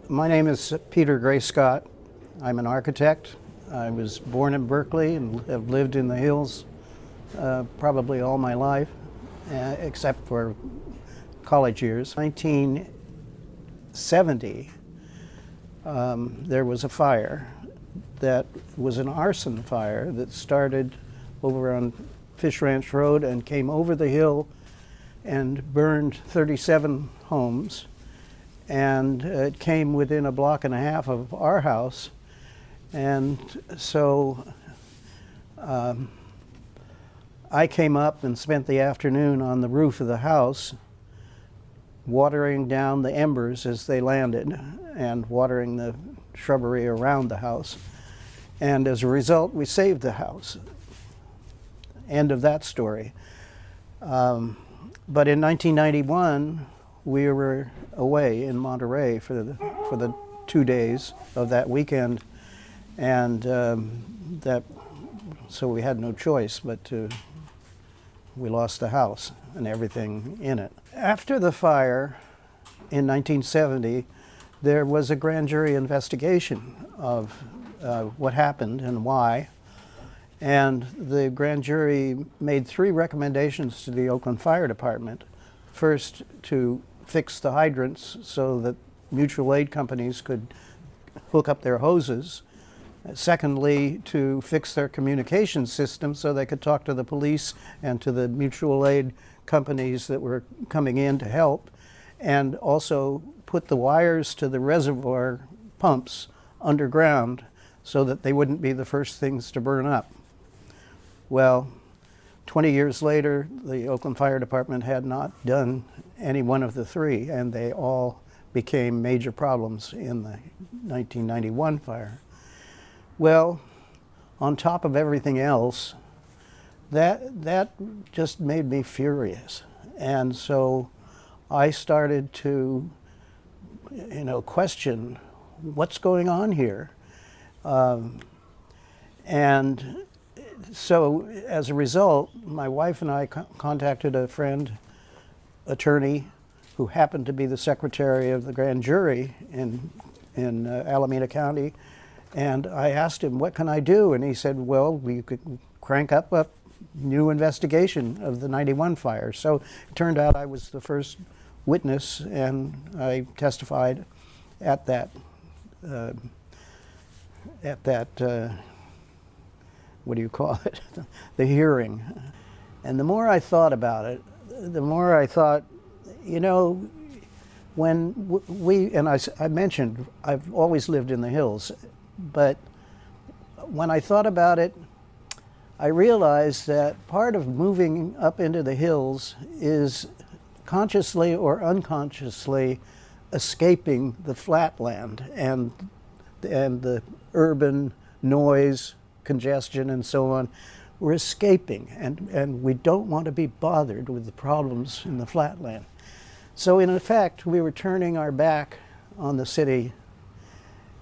My name is Peter Gray Scott. I'm an architect. I was born in Berkeley and have lived in the hills probably all my life, except for college years. 1970, there was a fire that was an arson fire that started over on Fish Ranch Road and came over the hill and burned 37 homes. And it came within a block and a half of our house. And so I came up and spent the afternoon on the roof of the house watering down the embers as they landed and watering the shrubbery around the house. And as a result, we saved the house. End of that story. But in 1991, we were away in Monterey for the 2 days of that weekend, and so we had no choice but we lost the house and everything in it. After the fire in 1970, there was a grand jury investigation of what happened and why. And the grand jury made 3 recommendations to the Oakland Fire Department. First, to fix the hydrants so that mutual aid companies could hook up their hoses. Secondly, to fix their communication system so they could talk to the police and to the mutual aid companies that were coming in to help. And also put the wires to the reservoir pumps underground so that they wouldn't be the first things to burn up. Well, 20 years later, the Oakland Fire Department had not done any one of the 3, and they all became major problems in the 1991 fire. Well, on top of everything else, that just made me furious. And so I started to, question what's going on here. And so as a result, my wife and I contacted a friend, attorney, who happened to be the secretary of the grand jury in Alameda County. And I asked him, what can I do? And he said, well, we could crank up a new investigation of the 91 fire. So it turned out I was the first witness, and I testified at that what do you call it, the hearing. And the more I thought about it, the more I thought, when I mentioned I've always lived in the hills, but when I thought about it, I realized that part of moving up into the hills is consciously or unconsciously escaping the flatland and the urban noise, congestion, and so on. We're escaping, and we don't want to be bothered with the problems in the flatland. So in effect, we were turning our back on the city,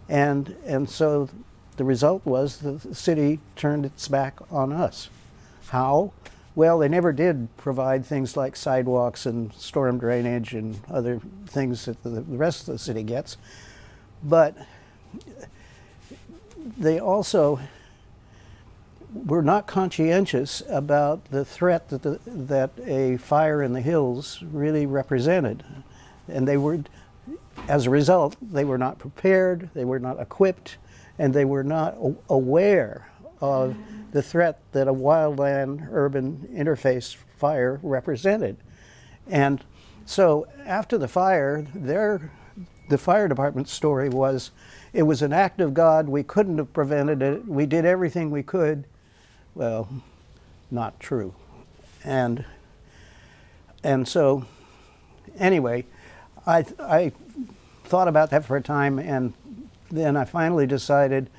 and so the result was the city turned its back on us. How? Well, they never did provide things like sidewalks and storm drainage and other things that the rest of the city gets, but they also were not conscientious about the threat that a fire in the hills really represented. And as a result, they were not prepared, they were not equipped, and they were not aware of the threat that a wildland-urban interface fire represented. And so after the fire, the fire department's story was, it was an act of God, we couldn't have prevented it, we did everything we could. Well, not true. And so, anyway, I thought about that for a time, and then I finally decided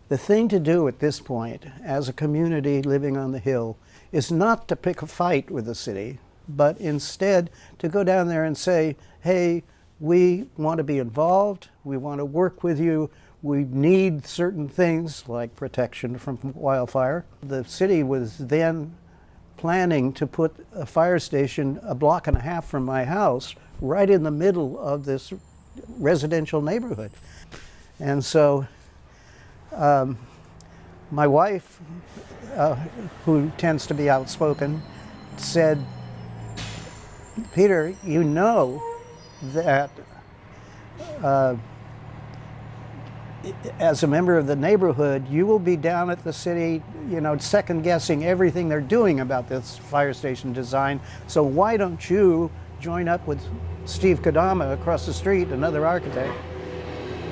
the thing to do at this point, as a community living on the hill, is not to pick a fight with the city, but instead to go down there and say, hey, we want to be involved, we want to work with you, we need certain things like protection from wildfire. The city was then planning to put a fire station a block and a half from my house, right in the middle of this residential neighborhood. And so my wife, who tends to be outspoken, said, Peter, you know that as a member of the neighborhood, you will be down at the city, second guessing everything they're doing about this fire station design. So why don't you join up with Steve Kodama across the street, another architect,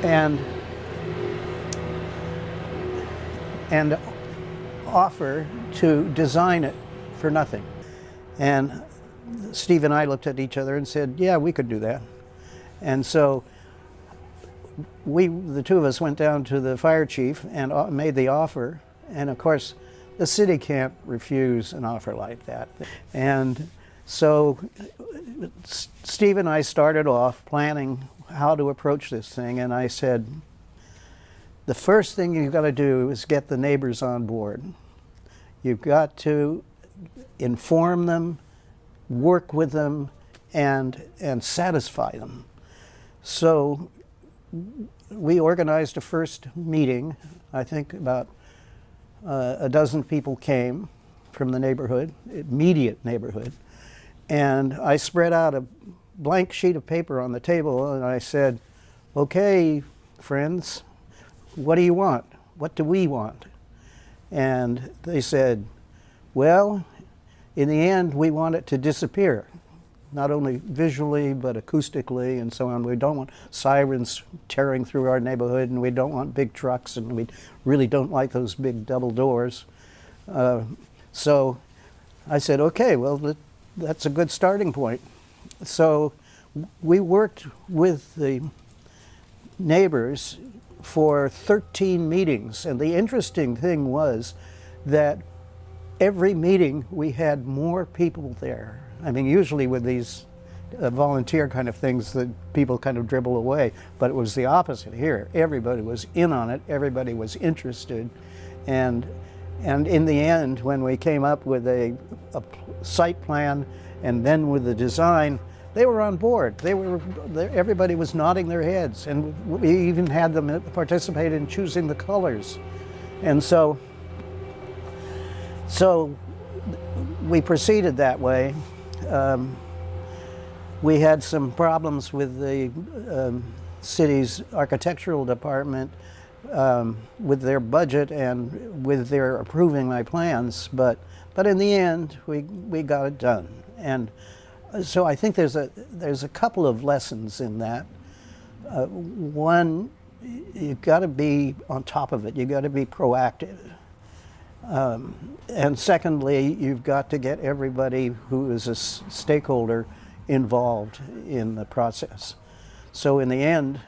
and offer to design it for nothing. And Steve and I looked at each other and said, yeah, we could do that. And so the two of us went down to the fire chief and made the offer. And of course, the city can't refuse an offer like that. And so Steve and I started off planning how to approach this thing. And I said, the first thing you've got to do is get the neighbors on board. You've got to inform them, work with them, and satisfy them. So we organized a first meeting. I think about a dozen people came from the neighborhood, immediate neighborhood, and I spread out a blank sheet of paper on the table and I said, okay, friends, what do you want? What do we want? And they said, well, in the end, we want it to disappear, not only visually, but acoustically and so on. We don't want sirens tearing through our neighborhood, and we don't want big trucks, and we really don't like those big double doors. So I said, okay, well, that's a good starting point. So we worked with the neighbors for 13 meetings, and the interesting thing was that every meeting we had more people there. I mean, usually with these volunteer kind of things that people kind of dribble away, but it was the opposite here. Everybody was in on it, everybody was interested, and in the end, when we came up with a site plan and then with the design, they were on board. Everybody was nodding their heads, and we even had them participate in choosing the colors. And so we proceeded that way. We had some problems with the city's architectural department with their budget and with their approving my plans, but in the end, we got it done. And so I think there's a couple of lessons in that. One, you've got to be on top of it. You've got to be proactive. And secondly, you've got to get everybody who is a stakeholder involved in the process. So in the end,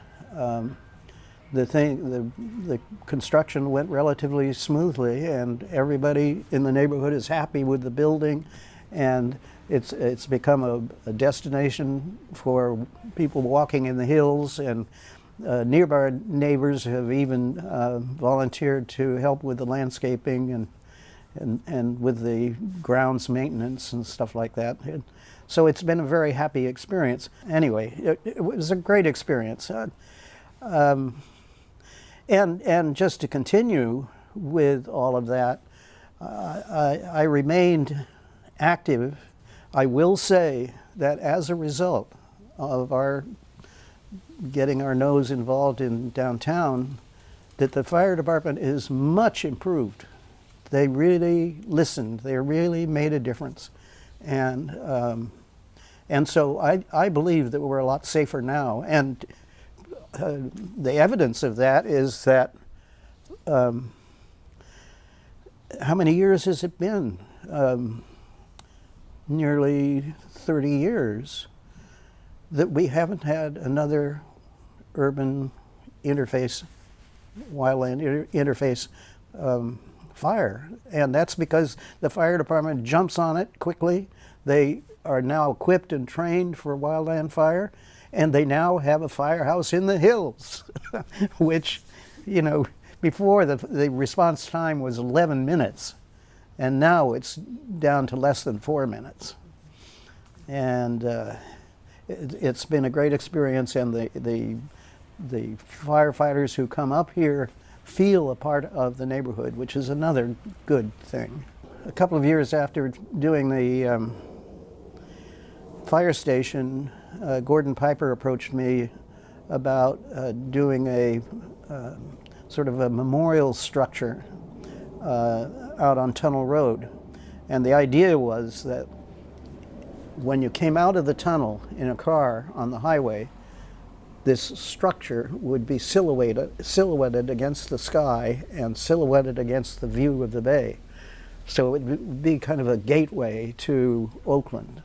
the construction went relatively smoothly, and everybody in the neighborhood is happy with the building, and it's become a destination for people walking in the hills, and nearby neighbors have even volunteered to help with the landscaping and with the grounds maintenance and stuff like that. So it's been a very happy experience. Anyway, it was a great experience. And just to continue with all of that, I remained active. I will say that as a result of our getting our nose involved in downtown, that the fire department is much improved. They really listened. They really made a difference. And so I believe that we're a lot safer now. And the evidence of that is that how many years has it been? Nearly 30 years that we haven't had another urban interface, wildland interface fire. And that's because the fire department jumps on it quickly. They are now equipped and trained for wildland fire, and they now have a firehouse in the hills, which, before the response time was 11 minutes, and now it's down to less than 4 minutes. And It's been a great experience, and the firefighters who come up here feel a part of the neighborhood, which is another good thing. A couple of years after doing the fire station, Gordon Piper approached me about doing a sort of a memorial structure out on Tunnel Road. And the idea was that when you came out of the tunnel in a car on the highway, this structure would be silhouetted against the sky and silhouetted against the view of the bay. So it would be kind of a gateway to Oakland,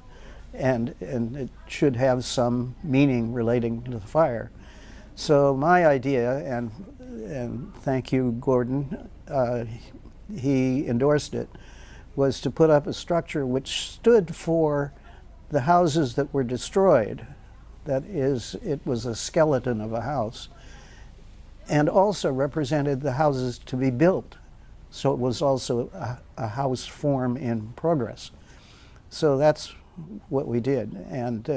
and it should have some meaning relating to the fire. So my idea, and thank you, Gordon, he endorsed it, was to put up a structure which stood for the houses that were destroyed. That is, it was a skeleton of a house, and also represented the houses to be built. So it was also a house form in progress. So that's what we did, and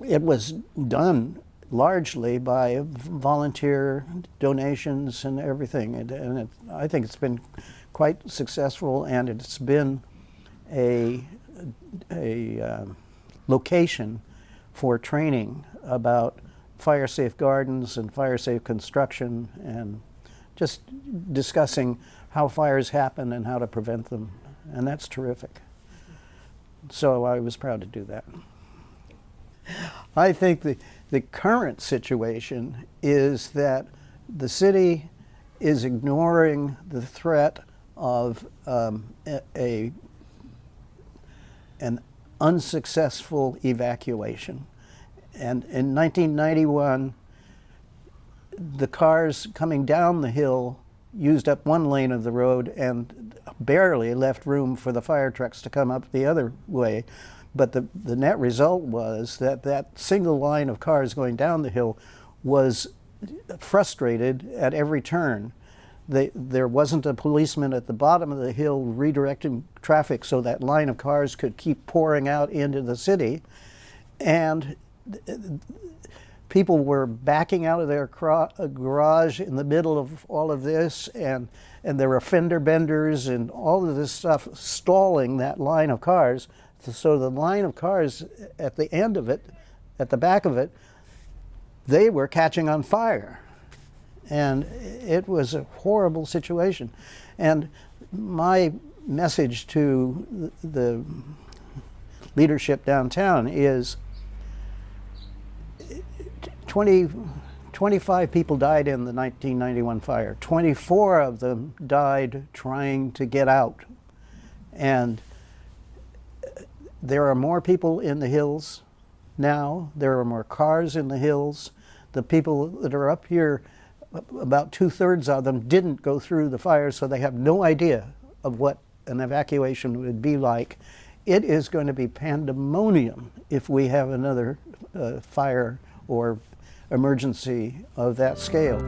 it was done largely by volunteer donations and everything, and I think it's been quite successful, and it's been a location for training about fire-safe gardens and fire-safe construction, and just discussing how fires happen and how to prevent them, and that's terrific. So I was proud to do that. I think the current situation is that the city is ignoring the threat of an unsuccessful evacuation. And in 1991, the cars coming down the hill used up one lane of the road and barely left room for the fire trucks to come up the other way. But the net result was that that single line of cars going down the hill was frustrated at every turn. There wasn't a policeman at the bottom of the hill redirecting traffic so that line of cars could keep pouring out into the city. And people were backing out of their garage in the middle of all of this, and there were fender benders and all of this stuff stalling that line of cars. So the line of cars at the end of it, at the back of it, they were catching on fire. And it was a horrible situation. And my message to the leadership downtown is 25 people died in the 1991 fire. 24 of them died trying to get out. And there are more people in the hills now. There are more cars in the hills. The people that are up here, about 2/3 of them didn't go through the fire, so they have no idea of what an evacuation would be like. It is going to be pandemonium if we have another fire or emergency of that scale.